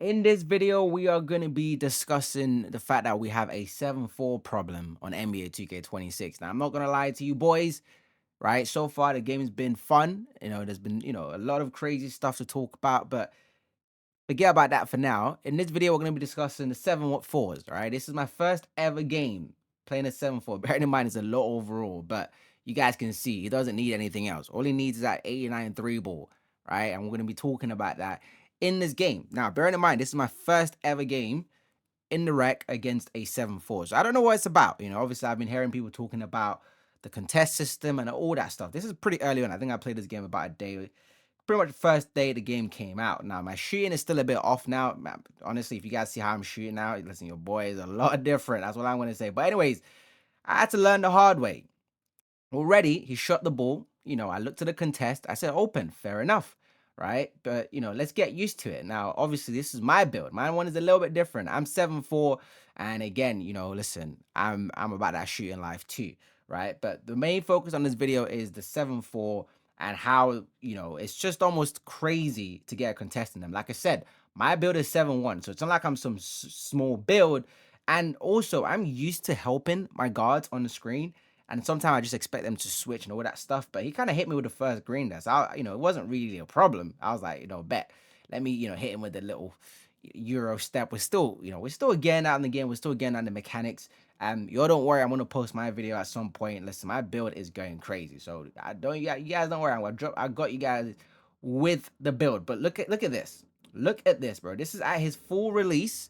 In this video, we are going to be discussing the fact that we have a 7-4 problem on NBA 2K26. Now, I'm not going to lie to you boys, right? So far, the game has been fun. There's been, a lot of crazy stuff to talk about, but forget about that for now. In this video, we're going to be discussing the 7-4s, all right? This is my first ever game playing a 7-4. Bearing in mind, it's a lot overall, but you guys can see he doesn't need anything else. All he needs is that 89 3 ball, right? And we're going to be talking about that in this game. Now, bearing in mind, this is my first ever game in the rec against a 7-4. So I don't know what it's about. Obviously, I've been hearing people talking about the contest system and all that stuff. This is pretty early on. I think I played this game about a day, pretty much the first day the game came out. Now, my shooting is still a bit off now. Honestly, if you guys see how I'm shooting now, listen, your boy is a lot different. That's what I'm going to say. But anyways, I had to learn the hard way. Already, he shot the ball. I looked at the contest. I said, open, fair enough, right? But, let's get used to it. Now, obviously, this is my build. My one is a little bit different. I'm 7-4. And again, listen, I'm about that shooting life too, right? But the main focus on this video is the 7-4 and how, it's just almost crazy to get a contest in them. Like I said, my build is 7-1. So it's not like I'm some small build. And also, I'm used to helping my guards on the screen. And sometimes I just expect them to switch and all that stuff. But he kind of hit me with the first green there. So, it wasn't really a problem. I was like, bet. Let me, hit him with the little Euro step. We're still getting out in the game. We're still getting out the mechanics. Y'all don't worry. I'm going to post my video at some point. Listen, my build is going crazy. So, you guys don't worry. I got you guys with the build. But look at this. Look at this, bro. This is at his full release.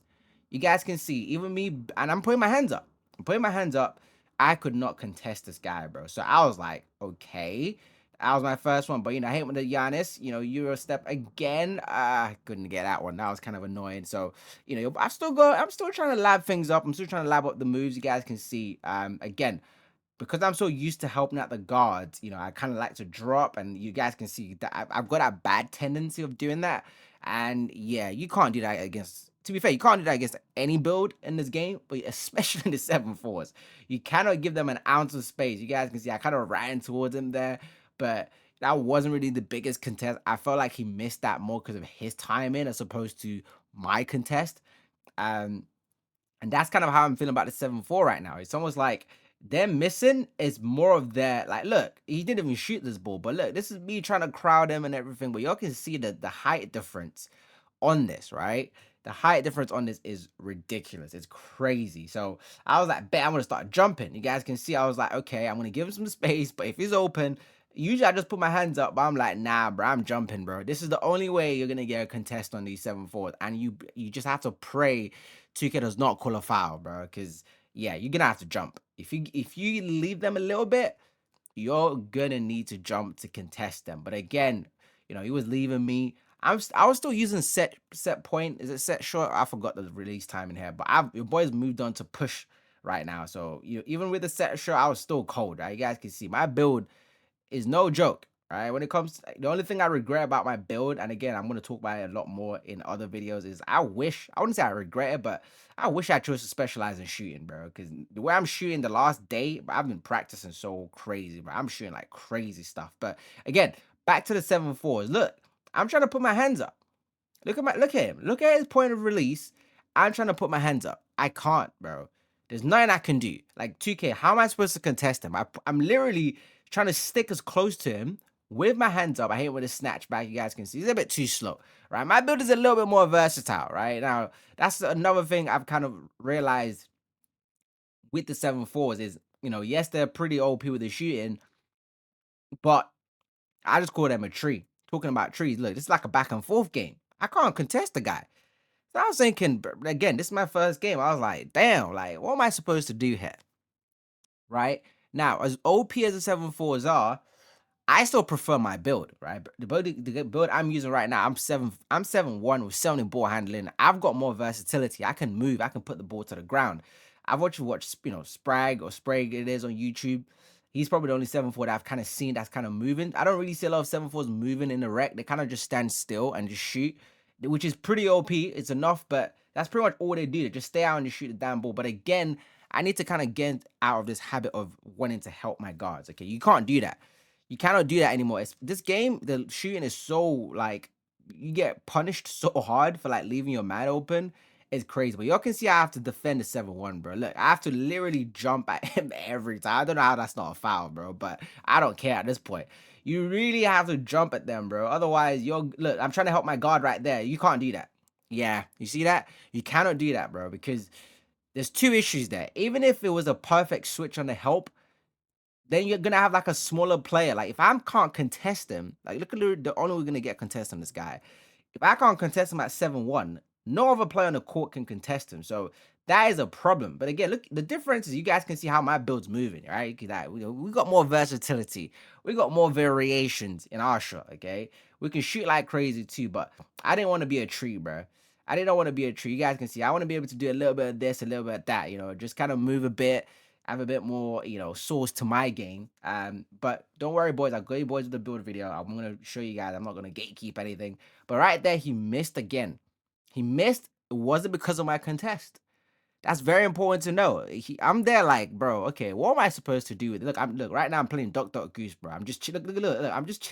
You guys can see, even me, and I'm putting my hands up. I'm putting my hands up. I could not contest this guy, bro. So I was like, okay. That was my first one. But, I hate when the Giannis, Euro step again. I couldn't get that one. That was kind of annoying. So, I'm still trying to lab things up. I'm still trying to lab up the moves. You guys can see, again, because I'm so used to helping out the guards, I kind of like to drop, and you guys can see that I've got that bad tendency of doing that. And yeah, you can't do that against, to be fair, you can't do that against any build in this game, but especially in the 7-4s. You cannot give them an ounce of space. You guys can see I kind of ran towards him there, but that wasn't really the biggest contest. I felt like he missed that more because of his timing as opposed to my contest. Um, and that's kind of how I'm feeling about the 7-4 right now. It's almost like them missing is more of their, like, look, he didn't even shoot this ball, but look, this is me trying to crowd him and everything. But y'all can see the height difference on this, right? The height difference on this is ridiculous. It's crazy. So I was like, bet I'm gonna start jumping. You guys can see I was like, okay, I'm gonna give him some space, but if he's open, usually I just put my hands up, but I'm like, nah, bro, I'm jumping, bro. This is the only way you're gonna get a contest on these 7-4s, and you just have to pray 2K does not call a foul, bro. Because yeah, you're gonna have to jump. If you leave them a little bit, you're gonna need to jump to contest them. But again, he was leaving me. I was still using set point. Is it set short? I forgot the release time in here. But your boys moved on to push right now. So even with the set short, I was still cold. Right, you guys can see my build is no joke. Right, when it comes to, the only thing I regret about my build, and again, I'm going to talk about it a lot more in other videos, is I wouldn't say I regret it, but I wish I chose to specialize in shooting, bro. Because the way I'm shooting the last day, I've been practicing so crazy, bro. I'm shooting like crazy stuff. But again, back to the 7-4s. Look, I'm trying to put my hands up. Look at him. Look at his point of release. I'm trying to put my hands up. I can't, bro. There's nothing I can do. Like 2K, how am I supposed to contest him? I'm literally trying to stick as close to him with my hands up. I hate with a snatch back. You guys can see he's a bit too slow, right? My build is a little bit more versatile, right? Now, that's another thing I've kind of realized with the 7-4s is, yes, they're pretty OP with the shooting, but I just call them a tree. Talking about trees, look, this is like a back and forth game. I can't contest the guy. So I was thinking, again, this is my first game. I was like, damn, like, what am I supposed to do here? Right? Now, as OP as the 7-4s are, I still prefer my build, right? The build I'm using right now, I'm 7-1 with 70 ball handling. I've got more versatility. I can move, I can put the ball to the ground. I've watched Sprag or Sprague it is on YouTube. He's probably the only 7-4 that I've kind of seen that's kind of moving. I don't really see a lot of 7-4s moving in the rec. They kind of just stand still and just shoot, which is pretty OP. It's enough, but that's pretty much all they do. They just stay out and just shoot the damn ball. But again, I need to kind of get out of this habit of wanting to help my guards. Okay, you can't do that. You cannot do that anymore. This game, the shooting is so like you get punished so hard for like leaving your man open. It's crazy. But y'all can see I have to defend the 7-1, bro. Look, I have to literally jump at him every time. I don't know how that's not a foul, bro, but I don't care at this point. You really have to jump at them, bro. Otherwise, you're look, I'm trying to help my guard right there. You can't do that. Yeah, you see that? You cannot do that, bro, because there's two issues there. Even if it was a perfect switch on the help, then you're gonna have like a smaller player. Like if I can't contest him, like look at the only we're gonna get contest on this guy. If I can't contest him at 7-1, no other player on the court can contest him. So that is a problem. But again, look, the difference is you guys can see how my build's moving, right? That we got more versatility, we got more variations in our shot. Okay, we can shoot like crazy too. But I didn't want to be a tree, bro. I didn't want to be a tree. You guys can see I want to be able to do a little bit of this, a little bit of that. Just kind of move a bit, have a bit more, source to my game. But don't worry, boys. I'll go you boys with the build video. I'm gonna show you guys. I'm not gonna gatekeep anything. But right there, he missed again. He missed. It wasn't because of my contest. That's very important to know. I'm there like, bro. Okay, what am I supposed to do with it? Look right now. I'm playing Duck Goose, bro. I'm just look. I'm just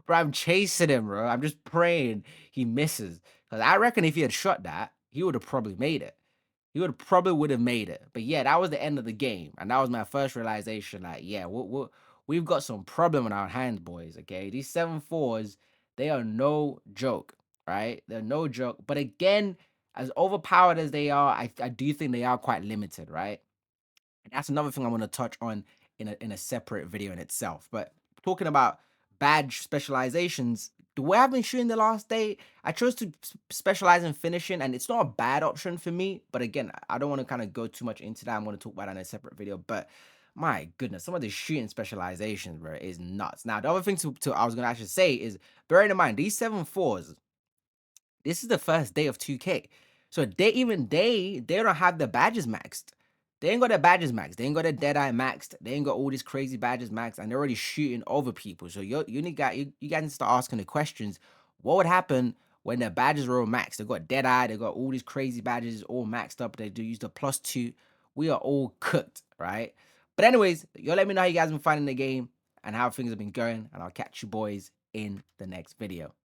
bro. I'm chasing him, bro. I'm just praying he misses. Cause I reckon if he had shot that, he would have probably made it. He would have made it. But yeah, that was the end of the game, and that was my first realization. Like, yeah, we've got some problem in our hands, boys. Okay, these 7-4s, they are no joke, right? They're no joke. But again, as overpowered as they are, I do think they are quite limited, right? And that's another thing I want to touch on in a separate video in itself. But talking about badge specializations, the way I've been shooting the last day, I chose to specialize in finishing, and it's not a bad option for me. But again, I don't want to kind of go too much into that. I'm going to talk about that in a separate video. But my goodness, some of the shooting specializations, bro, is nuts. Now, the other thing to I was going to actually say is, bearing in mind these 7-4s, this is the first day of 2K. So they don't have the badges maxed. They ain't got their badges maxed. They ain't got their Deadeye maxed. They ain't got all these crazy badges maxed, and they're already shooting over people. So you guys need to start asking the questions. What would happen when their badges were all maxed? They got Deadeye. They got all these crazy badges all maxed up. They do use the +2. We are all cooked, right? But anyways, y'all let me know how you guys been finding the game and how things have been going, and I'll catch you boys in the next video.